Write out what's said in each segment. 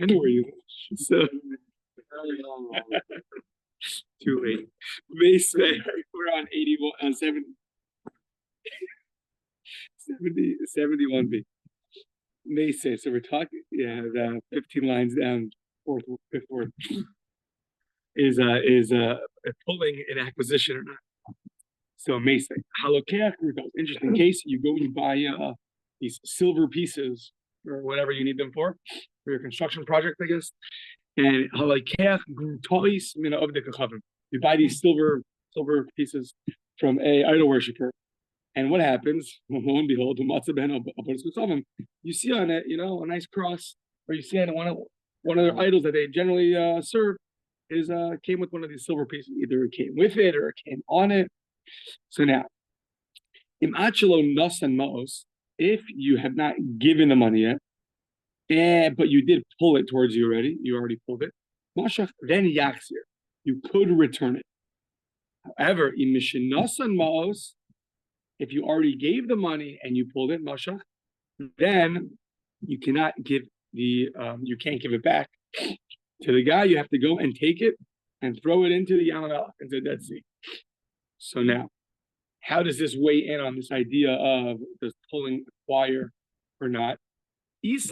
I know where you live. So too late. We're on 81 on 71B. Mesa. So we're talking, the 15 lines down, fifth word is pulling an acquisition or not. So Mesa. Halokeach, interesting case. You go and you buy these silver pieces or whatever you need them for your construction project, I guess. And halokeach tois mina of the kachavim. You buy these silver pieces from a idol worshiper. And what happens? Lo and behold, you see on it, a nice cross, or you see on one of their idols that they generally serve is came with one of these silver pieces. Either it came with it or it came on it. So now, if you have not given the money yet, but you did pull it towards you already, you already pulled it, then yachzir, you could return it. However, if you already gave the money and you pulled it, mashach, then you cannot give you can't give it back to the guy. You have to go and take it and throw it into the Yam HaMelech, into the Dead Sea. So now, how does this weigh in on this idea of does pulling acquire or not? If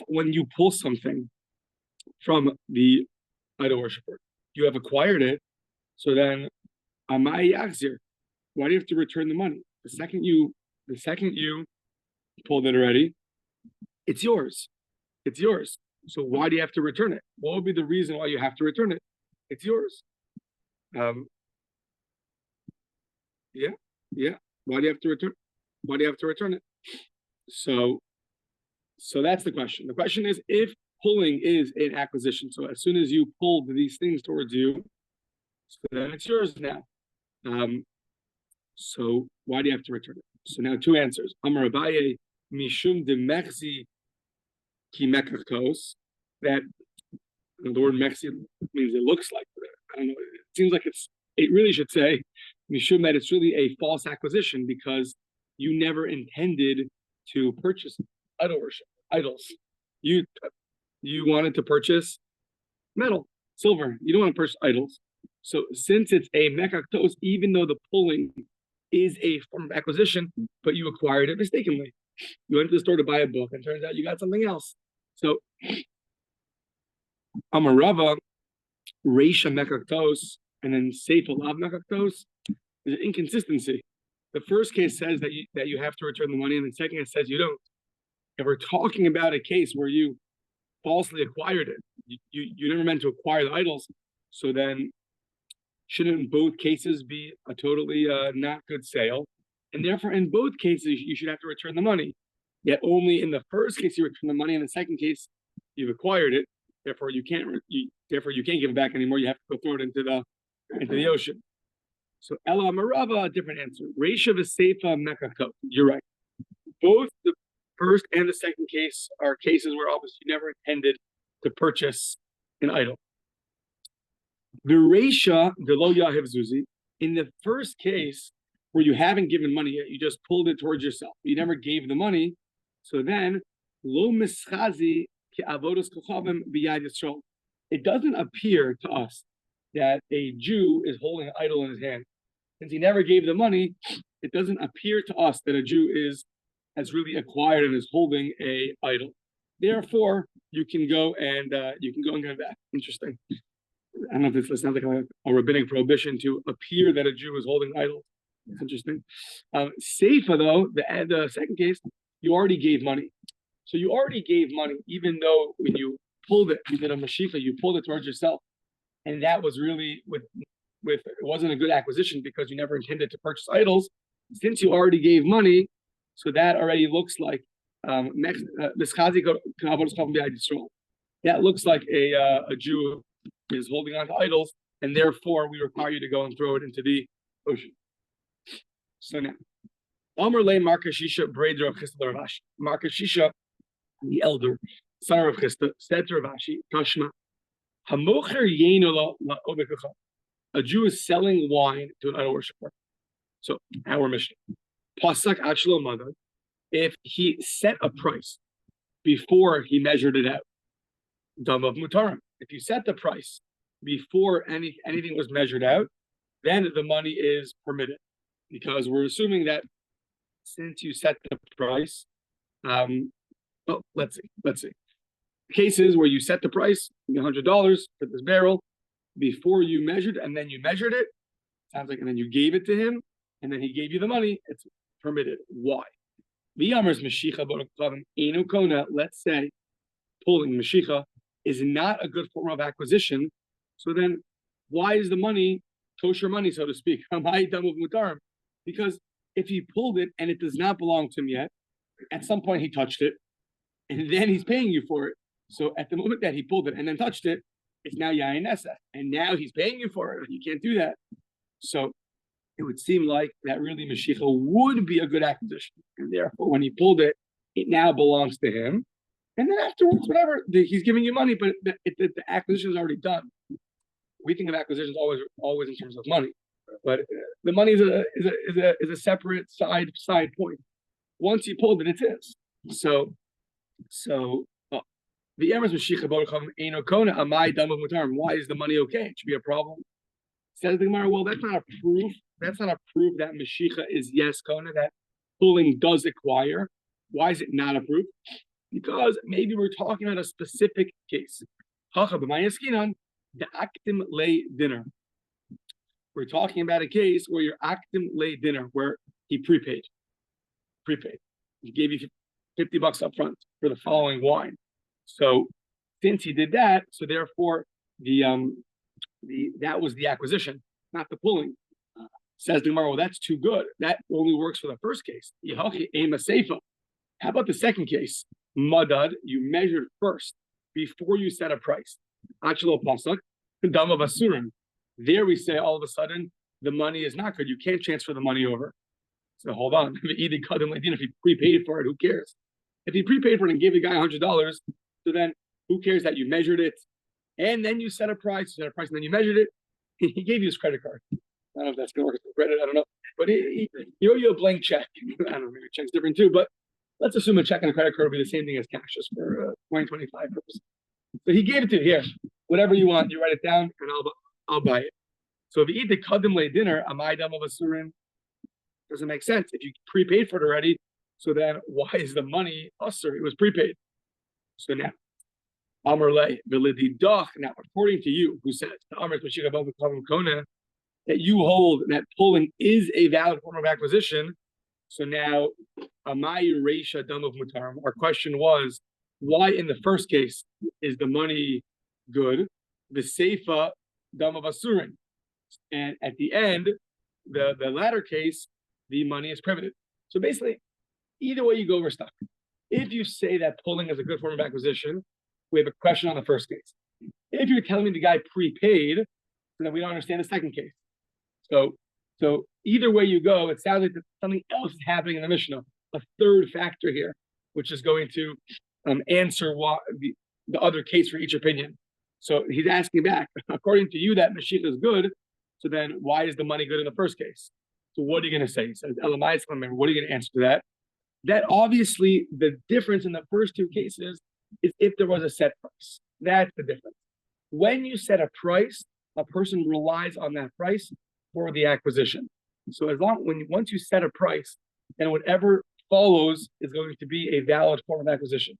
when you pull something from the idol worshiper, you have acquired it, so then why do you have to return the money? The second you pulled it already, it's yours. It's yours. So why do you have to return it? What would be the reason why you have to return it? It's yours. Yeah. Why do you have to return? Why do you have to return it? So that's the question. The question is, if pulling is an acquisition, so as soon as you pulled these things towards you, so then it's yours now. So why do you have to return it? So now two answers. Amar Abaye mishum de mechzi ki mekachtos. That the word mechzi means it looks like. I don't know. It seems like it really should say mishum, that it's really a false acquisition because you never intended to purchase idols. You wanted to purchase metal, silver. You don't want to purchase idols. So since it's a mekachtos, even though the pulling is a form of acquisition, but you acquired it mistakenly. You went to the store to buy a book, and turns out you got something else. So Amarava, Reisha mekachtos, and then Seif alav mekachtos, there's an inconsistency. The first case says that you have to return the money, and the second case says you don't. If we're talking about a case where you falsely acquired it, you never meant to acquire the idols, so then shouldn't both cases be a totally not good sale? And therefore, in both cases, you should have to return the money. Yet only in the first case you return the money, in the second case you've acquired it. Therefore, you can't give it back anymore. You have to go throw it into the ocean. So Ella Marava, a different answer. Reisha v'seifa mekachtos. You're right. Both the first and the second case are cases where obviously you never intended to purchase an idol. The Reisha v'lo yahiv zuzi. In the first case, where you haven't given money yet, you just pulled it towards yourself. You never gave the money. So then, lo mischazi ki avodas kochavim b'yad Yisrael. It doesn't appear to us that a Jew is holding an idol in his hand. Since he never gave the money, it doesn't appear to us that a Jew has really acquired and is holding a idol. Therefore, you can go and get it back. Interesting. I don't know if this sounds like a rabbinic prohibition to appear that a Jew is holding idols. It's interesting. Seifa, though, the second case, you already gave money. So you already gave money, even though when you pulled it, you did a mashifa, you pulled it towards yourself. And that was really it wasn't a good acquisition because you never intended to purchase idols. Since you already gave money, so that already looks like that looks like a Jew is holding on to idols, and therefore we require you to go and throw it into the ocean. So now, Omer le Markashisha breder of Chisda Ravashi. Markashisha, the elder son of Chisda, said to Ravashi, Tashma, Hamocher yeno la obekacha. A Jew is selling wine to an idol worshiper. So our mission. Pasak achlo madad. if he set a price before he measured it out, dam of mutarim. If you set the price before anything was measured out, then the money is permitted, because we're assuming that since you set the price, let's see. Cases where you set the price, $100 for this barrel, before you measured, and then you measured it, sounds like, and then you gave it to him, and then he gave you the money, it's permitted. Why? Let's say pulling Mashicha is not a good form of acquisition, so then why is the money kosher money, so to speak? Because if he pulled it and it does not belong to him yet, at some point he touched it, and then he's paying you for it. So at the moment that he pulled it and then touched it, it's now Yain Nesa, and now he's paying you for it. You can't do that. So it would seem like that really Mashicha would be a good acquisition, and therefore when he pulled it, it now belongs to him. And then afterwards, whatever, he's giving you money, but the acquisition is already done. We think of acquisitions always in terms of money, but the money is a separate side point. Once you pulled it, it's his. So the Emes Mashicha Baruch Eino Kona Amai Dam of Mutarim. Why is the money okay? It should be a problem. Says the Gemara, well, that's not a proof. That's not a proof that Mashicha is yes Kona, that pulling does acquire. Why is it not a proof? Because maybe we're talking about a specific case. The actim lay dinner. We're talking about a case where your actim lay dinner, where he prepaid. He gave you $50 up front for the following wine. So since he did that, so therefore that was the acquisition, not the pulling. Says the Gemara, well, that's too good. That only works for the first case. How about the second case? Madad, you measured first before you set a price. Achelo pasak, dam of asurim. There we say all of a sudden the money is not good. You can't transfer the money over. So hold on. If he prepaid for it, who cares? If he prepaid for it and gave the guy $100, so then who cares that you measured it and then you set a price, and then you measured it? He gave you his credit card. I don't know if that's going to work with credit. I don't know. But he owe you a blank check. I don't know, maybe a check's different too. But let's assume a check and a credit card will be the same thing as cash, just for 2025 purposes. So he gave it to you. Here, whatever you want, you write it down, and I'll buy it. So if you eat the kadim lay dinner, amai dam of asurim, doesn't make sense. If you prepaid for it already, so then why is the money usur? It was prepaid. So now, Amar lay v'lididach. Now, according to you, who says the Amar Mashiach above the Kona, that you hold that pulling is a valid form of acquisition. So now, amai reisha dam of mutarim. Our question was, why in the first case is the money good? The seifa dam of asurin, and at the end, the latter case, the money is prohibited. So basically, either way you go, we're stuck. If you say that pulling is a good form of acquisition, we have a question on the first case. If you're telling me the guy prepaid, then we don't understand the second case. So either way you go, it sounds like something else is happening in the Mishnah, a third factor here, which is going to answer what the other case for each opinion. So he's asking back, according to you, that Mashiach is good, so then why is the money good in the first case? So what are you going to say? He says, Elamai, what are you going to answer to that? That obviously the difference in the first two cases is if there was a set price. That's the difference. When you set a price, a person relies on that price for the acquisition. So once you set a price, then whatever follows is going to be a valid form of acquisition.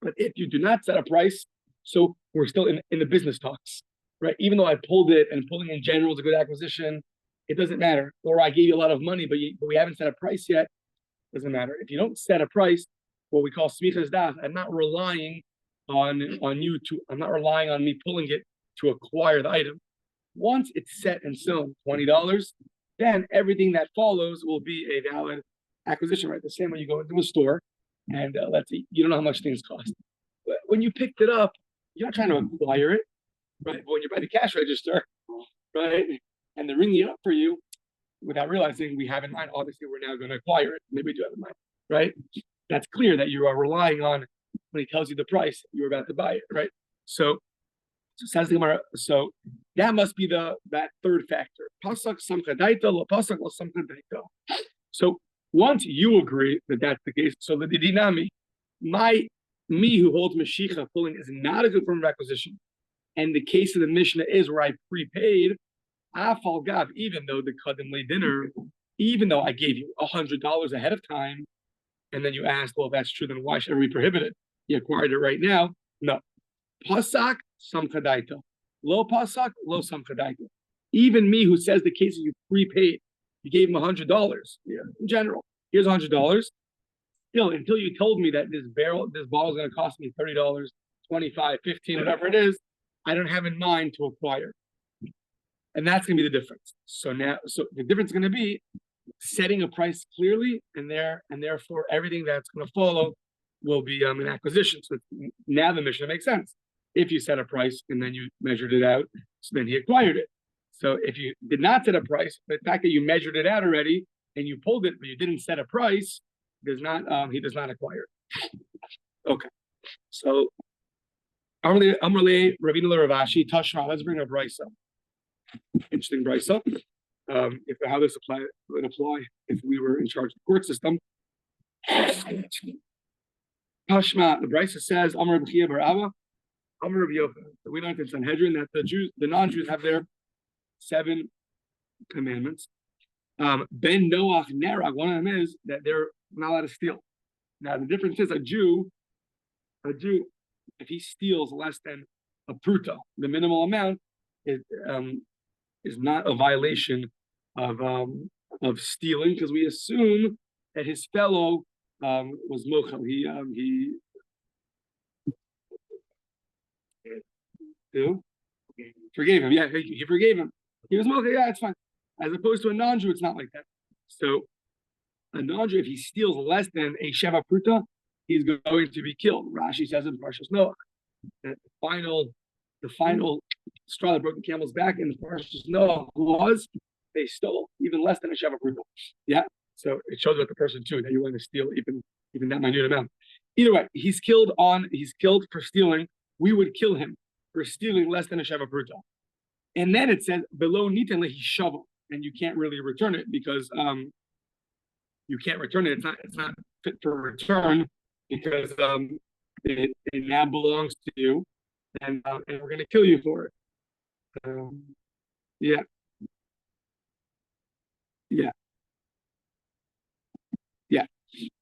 But if you do not set a price, so we're still in the business talks, right? Even though I pulled it, and pulling in general is a good acquisition, it doesn't matter. Or I gave you a lot of money, but we haven't set a price yet. Doesn't matter. If you don't set a price, what we call smichas das, I'm not relying on you to. I'm not relying on me pulling it to acquire the item. Once it's set and sewn, $20, then everything that follows will be a valid acquisition, right? The same way you go into a store, and let's see, you don't know how much things cost. But when you picked it up, you're not trying to acquire it, right? But when you're by the cash register, right, and they're ringing it up for you, without realizing we have in mind, obviously we're now going to acquire it. Maybe we do have in mind, right? That's clear that you are relying on when he tells you the price, you're about to buy it, right? So says the Gemara, so that must be that third factor. Pasak samchadaita, la pasak la samchadaita. So Once you agree that that's the case, so the dinami, me who holds Mashicha pulling is not a good form of acquisition. And the case of the Mishnah is where I prepaid, Afal Gav, even though the Kaddim lay dinner, even though I gave you $100 ahead of time, and then you asked, well, if that's true, then why should we prohibit it? You acquired it right now. No. Pasak, sam kadaita. Lo pasak, lo sam kadaita. Even me who says the case is you prepaid, you gave him $100. Yeah, in general, here's $100. Still, until you told me that this ball is going to cost me $30, $25, $15, whatever it is, I don't have in mind to acquire. And that's going to be the difference. So the difference is going to be setting a price clearly, and therefore everything that's going to follow will be an acquisition. So now the Mishnah makes sense. If you set a price and then you measured it out, so then he acquired it. So if you did not set a price, the fact that you measured it out already and you pulled it, but you didn't set a price, he does not acquire it. Okay. So Amrle Ravina Ravashi Tashma. Let's bring a brisa. Interesting brisa. If how this would apply if we were in charge of the court system. Tashma, the brisa says Amr B'chia Bar Abba, Amr Rabbi Yochanan. We learned in Sanhedrin that the non-Jews have their 7 commandments. Ben Noach Nerag, one of them is that they're not allowed to steal. Now the difference is a Jew, if he steals less than a pruta, the minimal amount is not a violation of stealing, because we assume that his fellow was mochel. He forgave him. Yeah, he forgave him. He was mochel. Yeah, it's fine. As opposed to a non-Jew, it's not like that. So a non-Jew, if he steals less than a sheva pruta, he's going to be killed. Rashi says in Parshas Noach that the final straw that broke the camel's back in the Parshas Noach was they stole even less than a sheva pruta. Yeah, so it shows about the person too that you're willing to steal even that minute amount. Either way, he's killed for stealing. We would kill him for stealing less than a sheva pruta. And then it says below nitan lehi shava, and you can't really return it because you can't return it. It's not fit for return because it now belongs to you, and we're going to kill you for it. Yeah.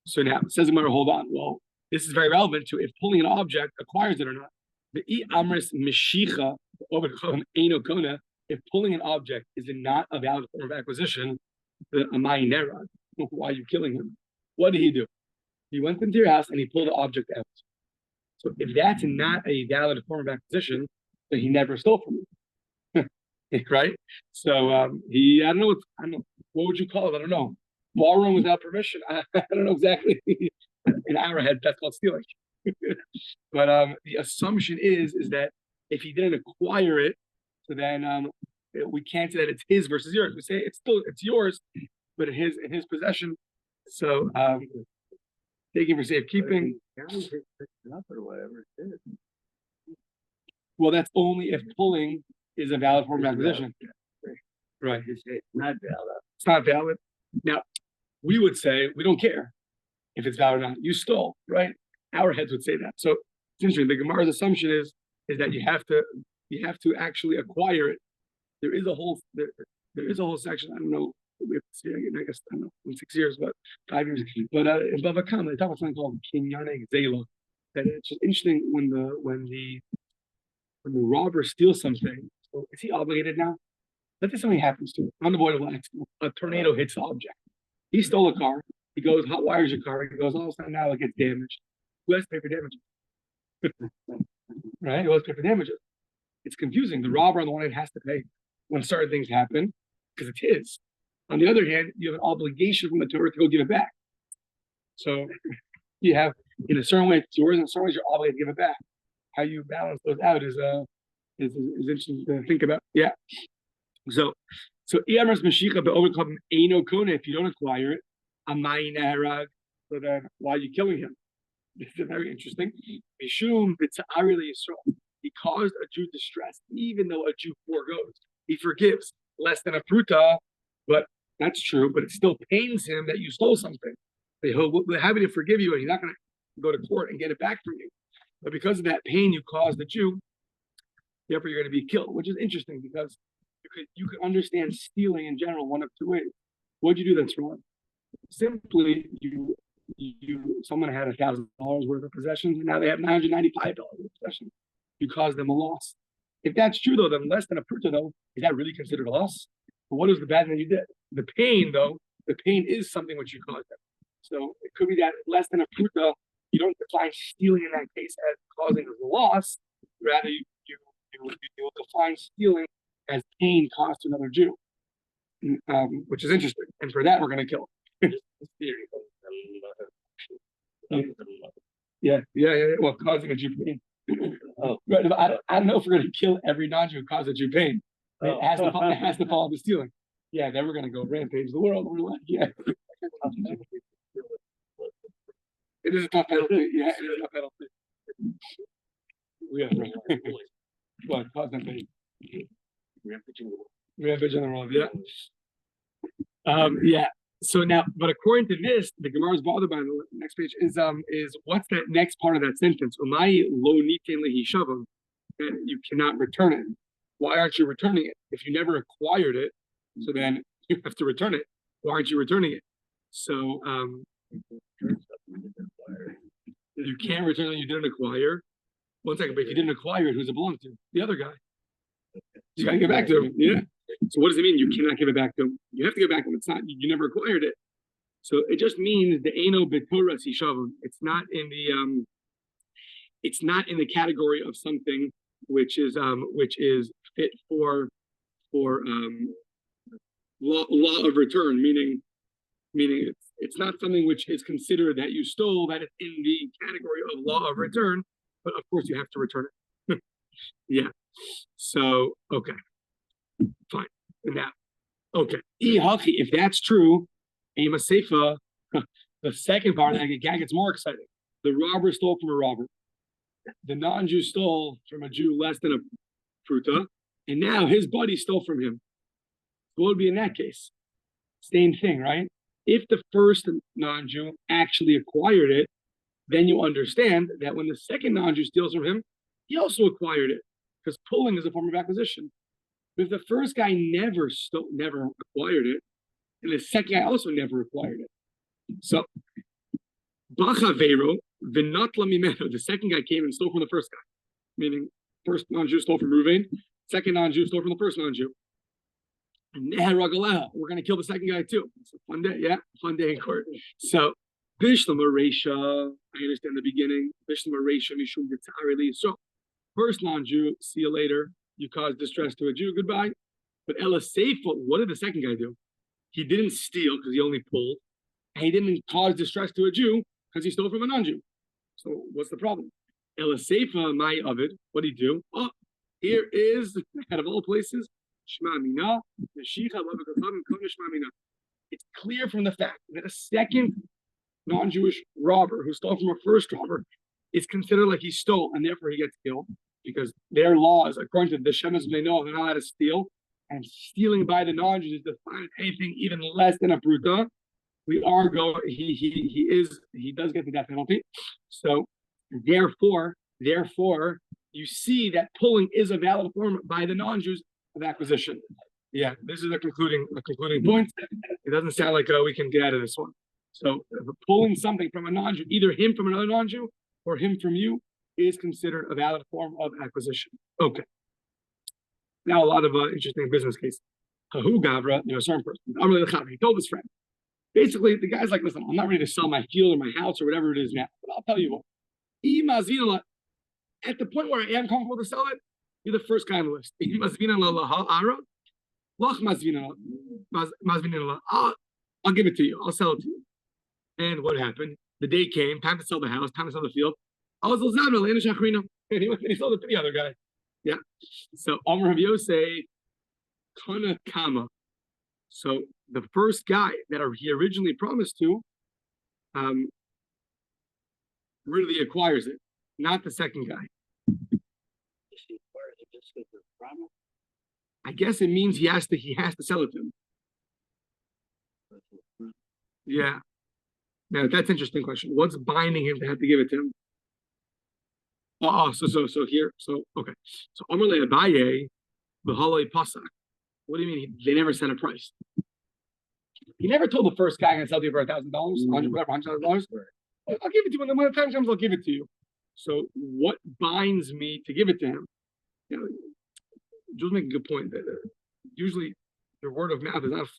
So now it says, hold on. Well, this is very relevant to if pulling an object acquires it or not. The amris mishicha over eno kona. If pulling an object is not a valid form of acquisition, the amai nerad. Why are you killing him? What did he do? He went into your house and he pulled the object out. So if that's not a valid form of acquisition, then he never stole from you. Right? So I don't know what would you call it? I don't know. Ballroom without permission. I don't know exactly. In our head, that's called stealing. But the assumption is that if he didn't acquire it, so then we can't say that it's his versus yours. We say it's yours, but in his possession. So taking for safekeeping. Or whatever it is. Well, that's only if pulling is a valid form of acquisition. Right. It's not valid. It's not valid. Now, we would say we don't care if it's valid or not. You stole, right? Our heads would say that. So it's interesting. The Gemara's assumption is that you have to actually acquire it. There is a whole section. I don't know. We have to see. I guess I don't know. In 6 years, but 5 years. But in Bava Kama, they talk about something called Kinyane Zela. That it's just interesting when the robber steals something. So is he obligated now? Let's say something happens to him, unavoidable accident. A tornado hits the object. He stole a car. He goes, hot wires your car. He goes, all of a sudden now it gets damaged. Who has to pay for damages? Right? Who has to pay for damages? It's confusing. The robber on the one hand has to pay when certain things happen because it's his. On the other hand, you have an obligation from the Torah to go give it back. So you have, in a certain way, it's yours, in a certain way, you're obligated to give it back. How you balance those out is interesting to think about. Yeah. So Iamras Mashicha be'overcome Eino Kona, if you don't acquire it, Amai Naharag, so then why are you killing him? This is very interesting. Mishum b'tza'ari Yisrael. He caused a Jew distress, even though a Jew foregoes. He forgives less than a pruta, but That's true, but it still pains him that you stole something. We're happy to forgive you, and he's not going to go to court and get it back from you. But because of that pain you caused the Jew, therefore you're going to be killed, which is interesting because you could understand stealing in general one of two ways. What'd you do that's wrong? Simply, someone had $1,000 worth of possessions, and now they have $995 worth of possessions. You caused them a loss. If that's true, though, then less than a pruta, though, is that really considered a loss? But what is the bad thing you did? The pain, though, the pain is something which you caused them. So it could be that less than a pruta, you don't define stealing in that case as causing a loss. Rather, you define stealing as pain caused to another Jew, which is interesting. And for that, we're going to kill him. Yeah. Well, causing a Jew pain. Oh, right. I don't know if we're going to kill every non-Jew who causes a Jew pain. It has to fall into stealing. Yeah, then we're going to go rampage the world. We're like, yeah. It is a tough penalty. Yeah, it is a tough penalty. Yeah, right. What? Cause them pain. Rampage in the world. Yeah. Yeah. So now, but according to this, the Gemara is bothered by the next page is what's that next part of that sentence? Umay lo nitin lehi shavam, that you cannot return it. Why aren't you returning it? If you never acquired it, so then you have to return it. Why aren't you returning it? So you can't return it you didn't acquire. One second, but if you didn't acquire it, who's it belong to? The other guy. You gotta give it back to him. Yeah. So what does it mean? You cannot give it back to him. You have to give it back to him. It's not, you never acquired it. So it just means the eno betoras hishavim. It's not in the category of something which is fit for law of return, meaning it's not something which is considered that you stole, that it's in the category of law of return, but of course you have to return it. Yeah. So okay. Fine. Now, okay. If that's true, the second part of that gag gets more exciting. The robber stole from a robber. The non-Jew stole from a Jew less than a pruta, and now his buddy stole from him. What would be in that case? Same thing, right? If the first non-Jew actually acquired it, then you understand that when the second non-Jew steals from him, he also acquired it, because pulling is a form of acquisition. But if the first guy never acquired it, and the second guy also never acquired it, so Bachavero v'natla mimeno, the second guy came and stole from the first guy, meaning first non-Jew stole from Reuven, second non-Jew stole from the first non-Jew. We're going to kill the second guy too. It's a fun day, yeah, fun day in court. So Bishlam Aresha, I understand the beginning. Bishlam Aresha mishum v'tzareli. So first non-Jew, see you later. You caused distress to a Jew, goodbye. But Ella Seifa, what did the second guy do? He didn't steal because he only pulled. And he didn't cause distress to a Jew because he stole from a non-Jew. So what's the problem? Ella Seifa, my Ovid, what did he do? Oh, here is, out of all places, Shema Mina, Neshicha, Shema Mina. It's clear from the fact that a second non-Jewish robber who stole from a first robber is considered like he stole, and therefore he gets killed. Because their laws, according to the Shemas Bnei Noach, they're not allowed to steal, and stealing by the non-Jews is defined anything even less than a pruta. We are going. He does get the death penalty. So therefore, you see that pulling is a valid form by the non-Jews of acquisition. Yeah, this is a concluding point. It doesn't sound like we can get out of this one. So pulling something from a non-Jew, either him from another non-Jew or him from you, is considered a valid form of acquisition. Okay. Now a lot of interesting business cases. Hahu Gavra, a certain person. He told his friend. Basically, the guy's like, listen, I'm not ready to sell my field or my house or whatever it is now, but I'll tell you what. At the point where I am comfortable to sell it, you're the first guy on the list. I'll give it to you. I'll sell it to you. And what happened? The day came, time to sell the house, time to sell the field. And he sold it to the other guy. Yeah. So Omer Rav Yosei, Kana Kama. So the first guy that he originally promised to really acquires it, not the second guy. I guess it means he has to sell it to him. Yeah. Now that's an interesting question. What's binding him to have to give it to him? So here, okay. So Amarle Abaye, B'haloi Pasak. What do you mean? They never set a price. He never told the first guy I'm gonna sell to you for $1,000, whatever, $100,000. I'll give it to you when the time comes. I'll give it to you. So what binds me to give it to him? You know, Jules make a good point that usually your word of mouth is not.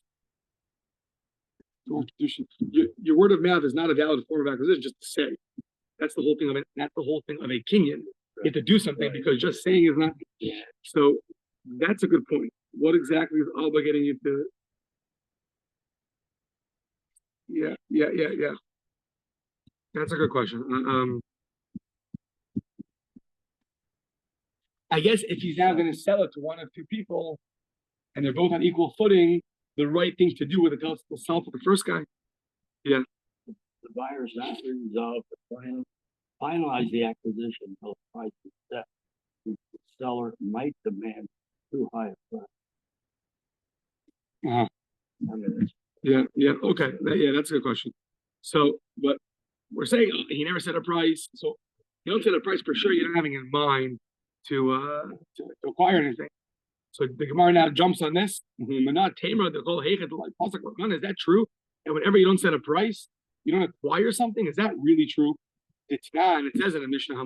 Your word of mouth is not a valid form of acquisition. Just to say, that's the whole thing of it. That's the whole thing of a kinyan. You have to do something because just saying is not. So that's a good point. What exactly is Alba getting you to? Yeah. That's a good question. I guess if he's now going to sell it to one of two people, and they're both on equal footing, the right thing to do with it is to sell to the first guy. Yeah. The buyer's not resolved to finalize the acquisition until the price is set. The seller might demand too high a price. Yeah. Okay. That's a good question. So, but we're saying he never set a price. So you don't set a price for sure. You're not having in mind to acquire anything. So the Gemara now jumps on this. Is that true? And whenever you don't set a price, you don't acquire something. Is that really true? It's not. And it says in the Mishnah,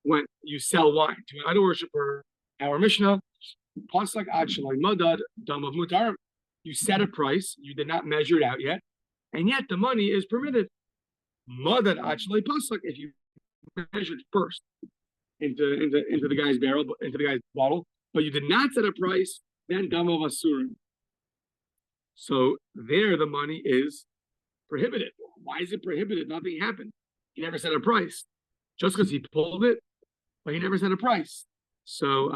when you sell wine to an idol worshiper, our Mishnah, you set a price, you did not measure it out yet, and yet the money is permitted. If you measured first into the guy's barrel, into the guy's bottle, but you did not set a price, then damav asurim. So there the money is prohibited. Why is it prohibited? Nothing happened. He never set a price. Just because he pulled it, but he never set a price. So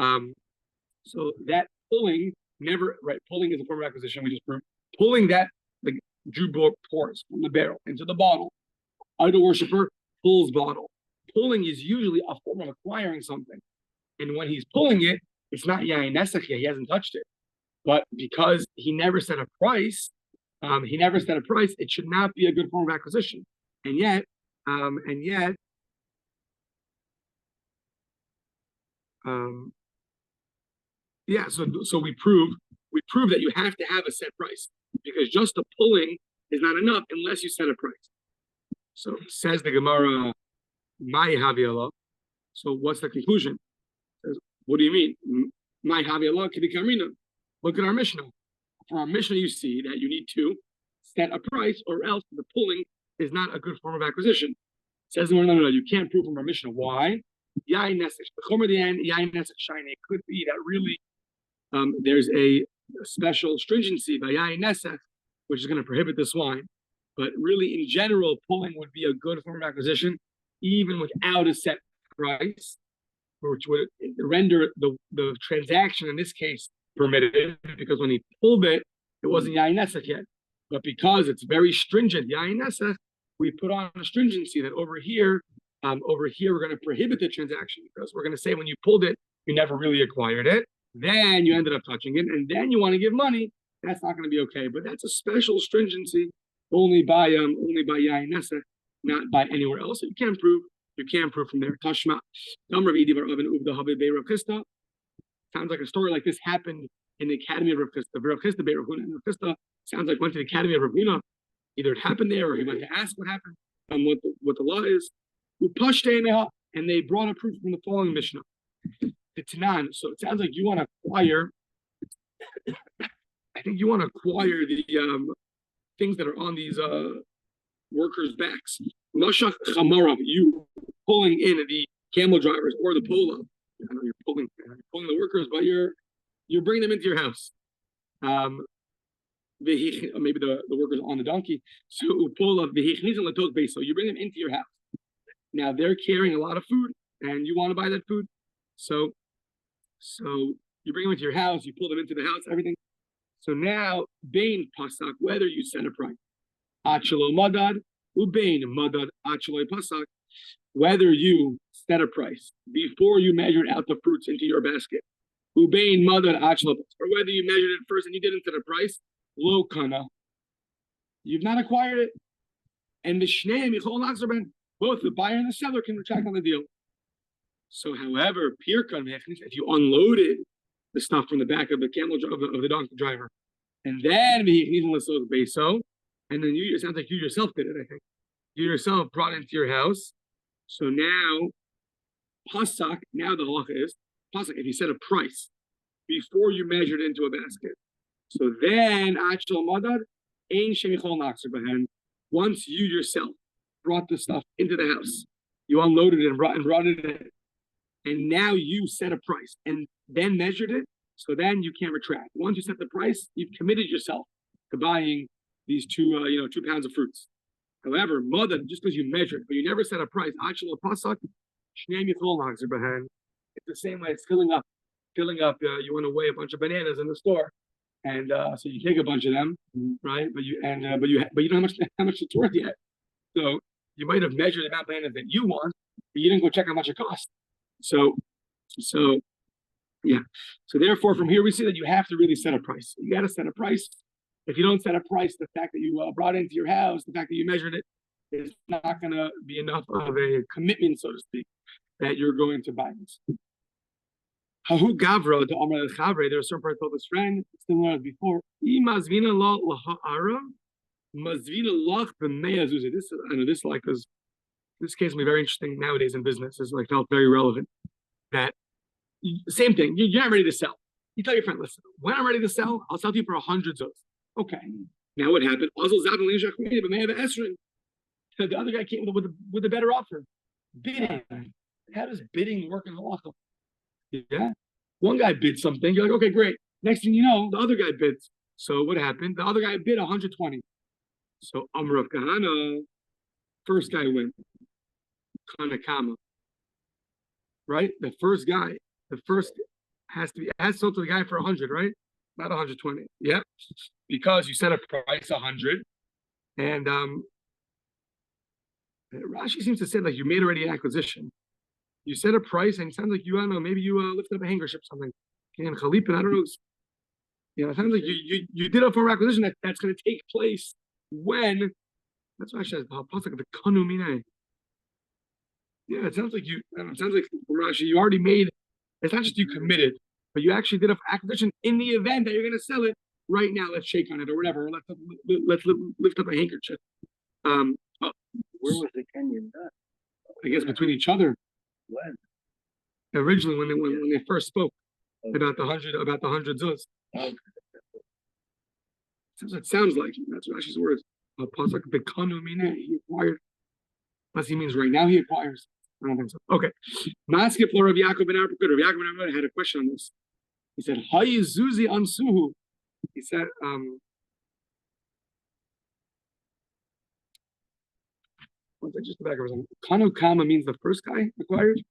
that pulling pulling is a form of acquisition. We just proved pulling that the Jew pours from the barrel into the bottle. Idol worshiper pulls bottle. Pulling is usually a form of acquiring something, and when he's pulling it, it's not yain nesach yet. He hasn't touched it, but because he never set a price, it should not be a good form of acquisition. And yet, So we prove that you have to have a set price, because just the pulling is not enough unless you set a price. So says the Gemara, my haviala. So what's the conclusion? Says, what do you mean? My haviala kedikamina. Look at our Mishnah. From our Mishnah, you see that you need to set a price, or else the pulling is not a good form of acquisition. Says no, you can't prove from our Mishnah. Why? Yain nesach. It could be that really there's a special stringency by yain nesach, which is going to prohibit this wine. But really, in general, pulling would be a good form of acquisition, even without a set price, which would render the transaction in this case permitted, because when he pulled it, it wasn't yain nesach yet. But because it's very stringent, yain nesach, we put on a stringency that over here we're going to prohibit the transaction, because we're going to say when you pulled it, you never really acquired it. Then you ended up touching it, and then you want to give money. That's not going to be okay. But that's a special stringency only by yain nesach, not by anywhere else. You can't prove from there. Tashma. Sounds like a story like this happened in the academy of Rav Chisda. Rav Chisda Beit Rav Huna, and Rav Chisda sounds like went to the academy of Rav Huna. Either it happened there, or he went to ask what happened, what the law is. And they brought a proof from the following Mishnah. The Tanan. So it sounds like you want to acquire. I think you want to acquire the things that are on these workers' backs. Nashach chamarav, you pulling in the camel drivers or the polo. I know you're pulling the workers, but you're bringing them into your house. Maybe the workers on the donkey. So you bring them into your house. Now they're carrying a lot of food, and you want to buy that food. So you bring them into your house, you pull them into the house, everything. So now, Bain Pasak, whether you set a price, Achelo Madad, Ubain Madad Achelo Pasak, whether you set a price before you measured out the fruits into your basket, Ubain Madad Achelo, or whether you measured it first and you didn't set a price, Lo Kana, You've not acquired it. And the shneim yichol nachzer b'hen. Both the buyer and the seller can retract on the deal. So, however, if you unloaded the stuff from the back of the camel of the donkey driver, and then and then it sounds like you yourself did it, I think. You yourself brought it into your house. So now, pasak, now the halacha is, pasak, if you set a price before you measured into a basket. So then, once you yourself brought the stuff into the house, you unloaded it and brought it in, and now you set a price and then measured it, so then you can't retract. Once you set the price, you've committed yourself to buying these 2 pounds of fruits. However, mother, just because you measured, but you never set a price, it's the same way as filling up. You want to weigh a bunch of bananas in the store, and so you take a bunch of them, right? But you don't know how much it's worth yet. So you might have measured the amount of bananas that you want, but you didn't go check how much it costs. So yeah. So therefore, from here we see that you have to really set a price. You got to set a price. If you don't set a price, the fact that you brought it into your house, the fact that you measured it, is not going to be enough of a commitment, so to speak, that you're going to buy this. Hahu Gavra, the Amr al Chavre, there are certain parts of his friend, similar as before. This, I know this, like, this case will be very interesting nowadays in business. It's like felt very relevant. That same thing, you're not ready to sell. You tell your friend, listen, when I'm ready to sell, I'll sell to you for 100 zos. Okay. Now what happened? The other guy came with a better offer. Bidding. How does bidding work in halacha? Yeah. One guy bids something. You're like, okay, great. Next thing you know, the other guy bids. So what happened? The other guy bid 120. So Amr of Kahana, first guy went. Kanakama. Right? The first has to sell to the guy for 100, right? Not 120. Yeah. Because you set a price 100. And Rashi seems to say like you made already an acquisition. You set a price, and it sounds like you, I don't know, maybe you lifted up a hanger ship, something. And Chalipin, I don't know. It sounds like you did a former acquisition that's going to take place when. That's why I said the Kanu Mine. Yeah, it sounds like Rashi, you already made. It's not just you committed, but you actually did an acquisition in the event that you're going to sell it. Right now, let's shake on it or whatever. Or let's lift up a handkerchief. Where was the Kenyan done? I guess between each other. When? Originally, when they first spoke about the 100 zuz. Okay. It sounds like that's Rashi's words. Pasuk bekanu mine, he acquired. Unless he means right now he acquires. I don't think so. Okay. Maskip Rav Yaakov ben Arpakut. Rav Yaakov ben Arpakut had a question on this. He said, Hayi Zuzi Ansuhu. He said, just the back of his own. Kanu Kama means the first guy acquired,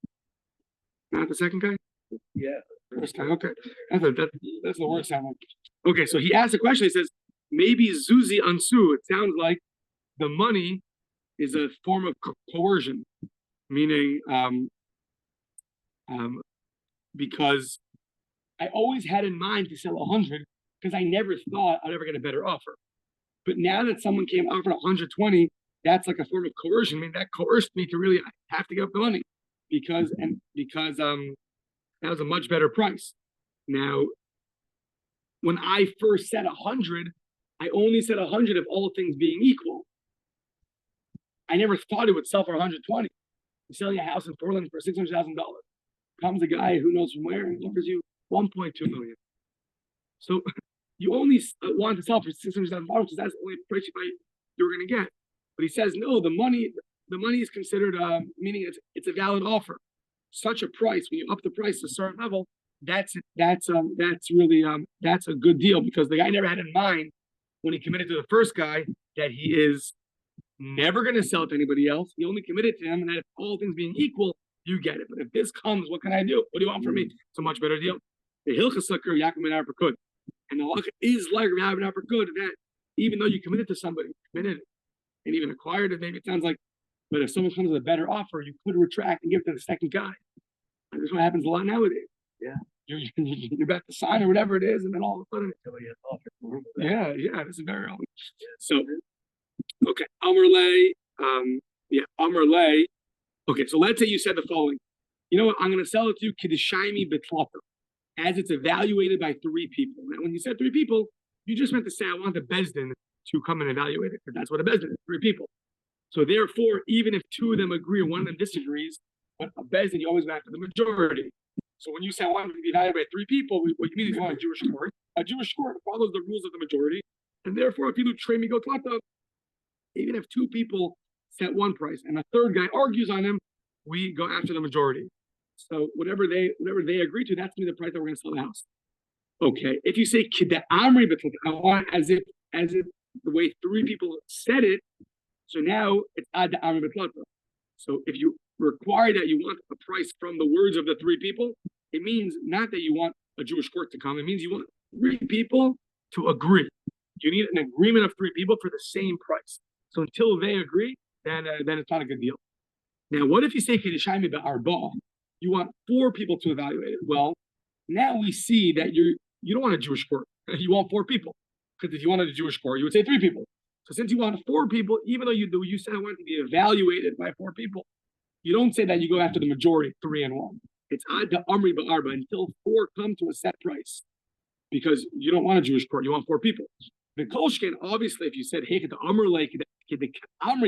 not the second guy? Yeah. First guy, okay. That's the word sound like. Okay, so he asked a question. He says, maybe Zuzi Ansu. It sounds like the money is a form of coercion, meaning because I always had in mind to sell 100 because I never thought I'd ever get a better offer. But now that someone came offered 120, that's like a form of coercion. I mean, that coerced me to really have to give up the money because that was a much better price. Now, when I first said 100, I only said 100 of all things being equal. I never thought it would sell for 120. You're selling a house in Portland for $600,000. Comes a guy who knows from where and offers you 1.2 million. So you only want to sell for $600,000 because that's the only price you were going to get. But he says no. The money is considered meaning it's a valid offer. Such a price, when you up the price to a certain level, that's really a good deal because the guy never had in mind when he committed to the first guy that he is never going to sell it to anybody else. He only committed to him, and that if all things being equal, you get it. But if this comes, what can I do? What do you want from me? It's a much better deal. The Hilchas Sucker Yaakov ben Arpakut, and the halacha is like Yaakov ben Arpakut that even though you committed to somebody, committed and even acquired it, maybe it sounds like. But if someone comes with a better offer, you could retract and give it to the second guy. And this is what happens a lot nowadays. Yeah. You're about to sign or whatever it is, and then all of a sudden, yeah, this is very relevant. So Okay, Amrle, Amrle. Okay, so let's say you said the following. You know what? I'm going to sell it to you, Kedishaymi Betlata, as it's evaluated by 3 people. Now, when you said 3 people, you just meant to say, I want the Bezdin to come and evaluate it, because that's what a Bezdin is, 3 people. So therefore, even if 2 of them agree or 1 of them disagrees, but a Bezdin, you always go after the majority. So when you say I want to evaluate 3 people, what you mean is you want a Jewish court. A Jewish court follows the rules of the majority, and therefore, if you do Tremi Gotlata, even if 2 people set one price and a 3rd guy argues on him, we go after the majority. So whatever they agree to, that's gonna be the price that we're gonna sell the house. Okay. If you say Kida Amri Betlata, I want as if the way 3 people said it, so now it's Ad Amri Betlata. So if you require that you want a price from the words of the 3 people, it means not that you want a Jewish court to come. It means you want 3 people to agree. You need an agreement of 3 people for the same price. So until they agree, then it's not a good deal. Now, what if you say Kedishaymi Be'arba? You want 4 people to evaluate it. Well, now we see that you don't want a Jewish court. You want 4 people. Because if you wanted a Jewish court, you would say 3 people. So since you want 4 people, even though you said I want it to be evaluated by 4 people, you don't say that you go after the majority, 3 and 1. It's Ad Amri Ba'arba until 4 come to a set price. Because you don't want a Jewish court, you want 4 people. The Kolshkin, obviously, if you said, hey, the Amri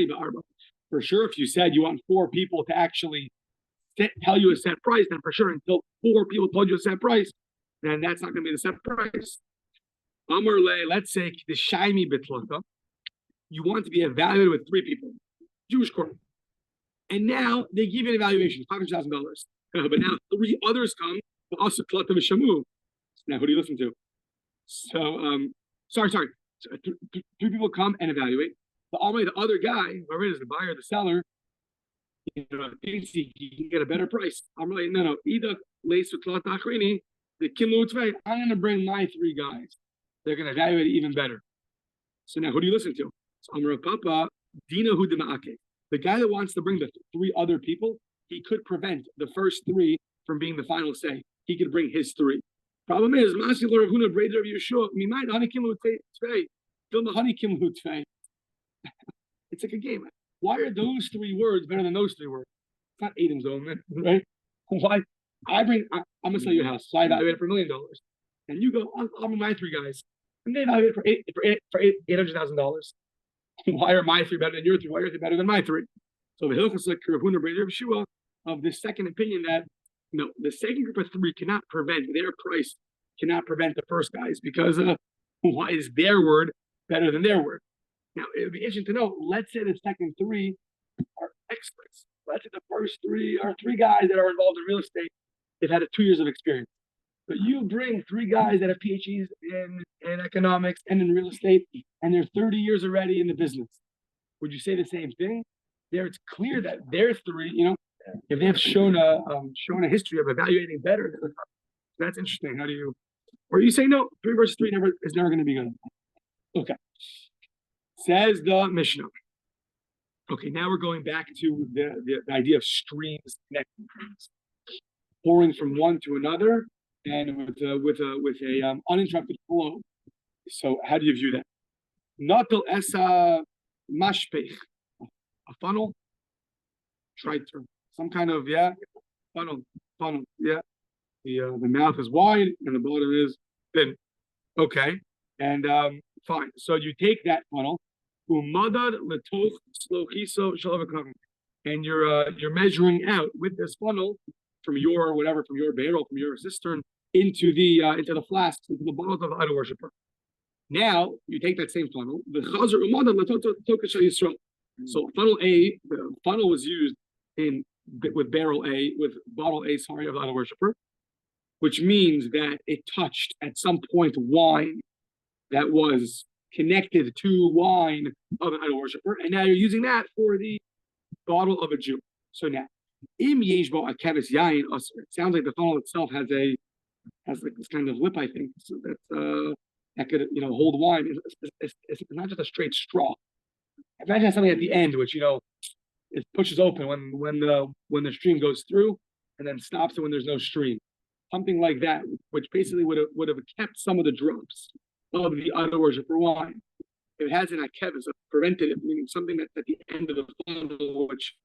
Ba'arba, for sure, if you said you want 4 people to actually tell you a set price, then for sure, until 4 people told you a set price, then that's not going to be the set price. Amrle, let's say the Shaimi Betlata, you want to be evaluated with 3 people, Jewish court, and now they give you an evaluation, $500,000. But now 3 others come, also Tlata V'Shamu. Now, who do you listen to? So, sorry. So, 3 people come and evaluate. The other guy, whoever it is, the buyer, the seller, thinks he can get a better price. I'm like, no. Either lace with Tlata Achrini, the Kimlu Tzvei, I'm going to bring my 3 guys. They're going to evaluate it even better. So now, who do you listen to? So Amar Papa, Dina Hudima'ake. The guy that wants to bring the 3 other people, he could prevent the first 3 from being the final say. He could bring his 3. Problem is, Masi L'Ravuna Breder of Yeshua, Mimai Hani Kimlu Tzvei, Film Hani Kimlu Tzvei. It's like a game. Why are those 3 words better than those 3 words? It's not Adam's own, right? Why? I'm going to sell you a house, so I evaluate it for $1 million. And you go, I'll bring my 3 guys. And they evaluate it for $800,000. Why are my 3 better than your 3? Why are your 3 better than my 3? So the Hilchos like Ravuna Breder of Yeshua of this second opinion that no, the second group of 3 cannot prevent their price, cannot prevent the first guys because why is their word better than their word? Now it would be interesting to know. Let's say the second 3 are experts. Let's say the first 3 are 3 guys that are involved in real estate. They've had 2 years of experience. But you bring 3 guys that have PhDs in economics and in real estate, and they're 30 years already in the business. Would you say the same thing? There, it's clear that their 3, if they have shown a history of evaluating better, that's interesting. How do you? Or you say no? 3 versus 3 is never going to be good. Okay. Says the Mishnah. Okay, now we're going back to the idea of streams connecting things, pouring from one to another, and with a uninterrupted flow. So how do you view that? Natal esa mashpech, a funnel, triter, some kind of funnel, yeah. The mouth is wide and the bottom is thin. Okay, and fine. So you take that funnel, and you're measuring out with this funnel from your barrel, from your cistern into the flasks, into the bottles of the idol worshiper. Now you take that same funnel, the chazer umada l'toka Yisrael. So funnel A, the funnel was used with barrel A, with bottle A, of the idol worshiper, which means that it touched at some point wine that was connected to wine of an idol worshiper, and now you're using that for the bottle of a Jew. So now, im yeshbo akavis yain usr. It sounds like the funnel itself has like this kind of lip, I think, so that could hold wine. It's not just a straight straw. Imagine something at the end which it pushes open when the stream goes through, and then stops it when there's no stream. Something like that, which basically would have kept some of the drops of the idol worshiper wine. if it has an akevis, a preventative, meaning something that's at the end of the funnel, which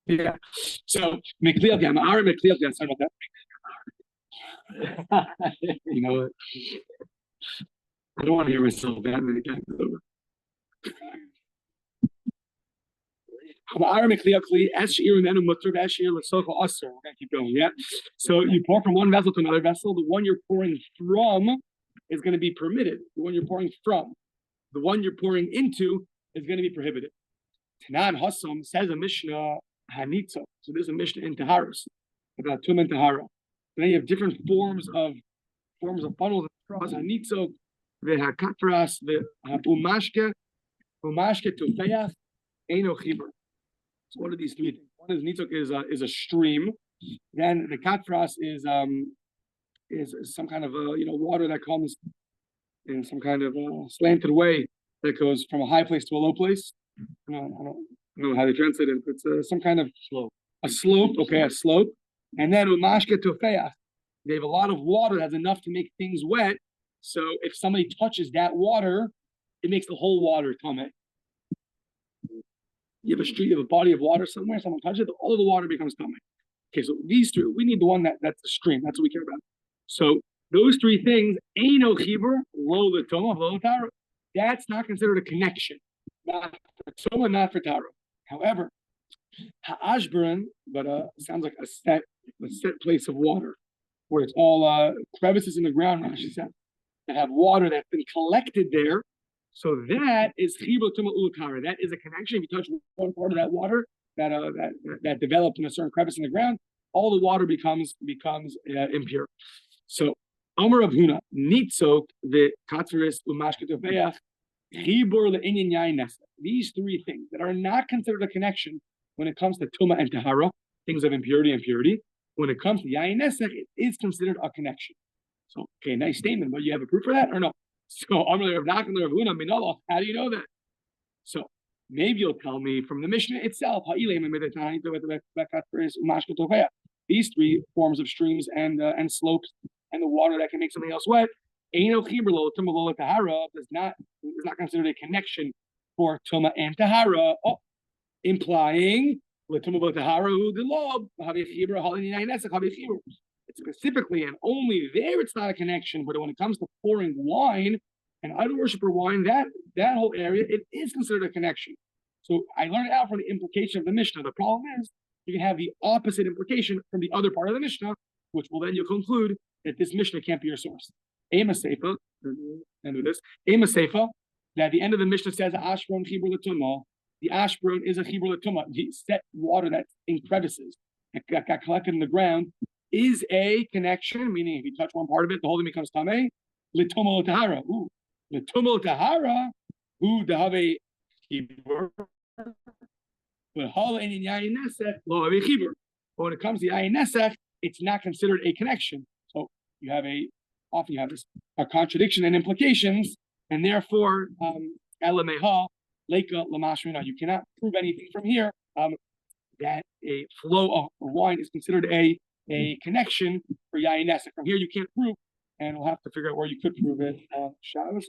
yeah. So Mikliel, I'm Aaron Mikliel. Sorry about that. You know, I don't want to hear myself that many times over. We're gonna keep going, yeah. So you pour from one vessel to another vessel. The one you're pouring from is going to be permitted. The one you're pouring from, the one you're pouring into is going to be prohibited. Tanan Hassam says a Mishnah Hanitza. So there's a Mishnah in Taharos about Tum and Tahara. Then you have different forms of funnels and straws. Hanitza, the Hakatras, the Umashke Tufeyach, Eino Chibur. So what are these three things? One is nitzok is a stream. Then the katras is some kind of water that comes in some kind of slanted way that goes from a high place to a low place. I don't know how they translate it. But it's some kind of slope. A slope, okay, a slope. And then umashke tofeach. They have a lot of water that's enough to make things wet. So if somebody touches that water, it makes the whole water come in. You have a street, you have a body of water somewhere, someone touches it, all the water becomes tummy. Okay, so these two, we need the one that's the stream. That's what we care about. So those three things, Eino Chibur, Lo L'Toma, Lo L'Tara, that's not considered a connection. Not for Toma, not for Tara. However, Ha'ashbaran, but sounds like a set place of water, where it's all crevices in the ground, Rashi said, that have water that's been collected there. So that is chibur tuma ulukara. That is a connection. If you touch one part of that water that developed in a certain crevice in the ground, all the water becomes impure. So Amar Rav Huna nitzok the katzeris umashke tofeach chibur le'inyan yayin nesa. These three things that are not considered a connection when it comes to tuma and tahara, things of impurity and purity. When it comes to yayin nesa, it is considered a connection. So okay, nice statement, but you have a proof for that or no? So how do you know that? So maybe you'll tell me from the Mishnah itself. These three forms of streams and slopes and the water that can make something else wet, is not considered a connection for Tuma and Tahara, implying specifically and only there it's not a connection, but when it comes to pouring wine and idol worshiper wine, that whole area, it is considered a connection. So I learned out from the implication of the Mishnah. The problem is you can have the opposite implication from the other part of the Mishnah, which will then you'll conclude that this Mishnah can't be your source. Ema Seifa, and do this. Ema Seifa, that at the end of the Mishnah says Ashbron Chibur L'Tumah. The Ashbron is a Chibur L'Tumah. The set water that's in crevices that got collected in the ground is a connection, meaning if you touch one part of it, the whole thing becomes tameh. L'tumah l'tahara. L'tumah l'tahara. Dahave chibur. But when it comes to yayin nesech, it's not considered a connection. So you have often you have a contradiction and implications, and therefore, elameha leka lamashmina. You cannot prove anything from here that a flow of wine is considered a connection for yayin nesech. From here, you can't prove, and we'll have to figure out where you could prove it. Shabbos.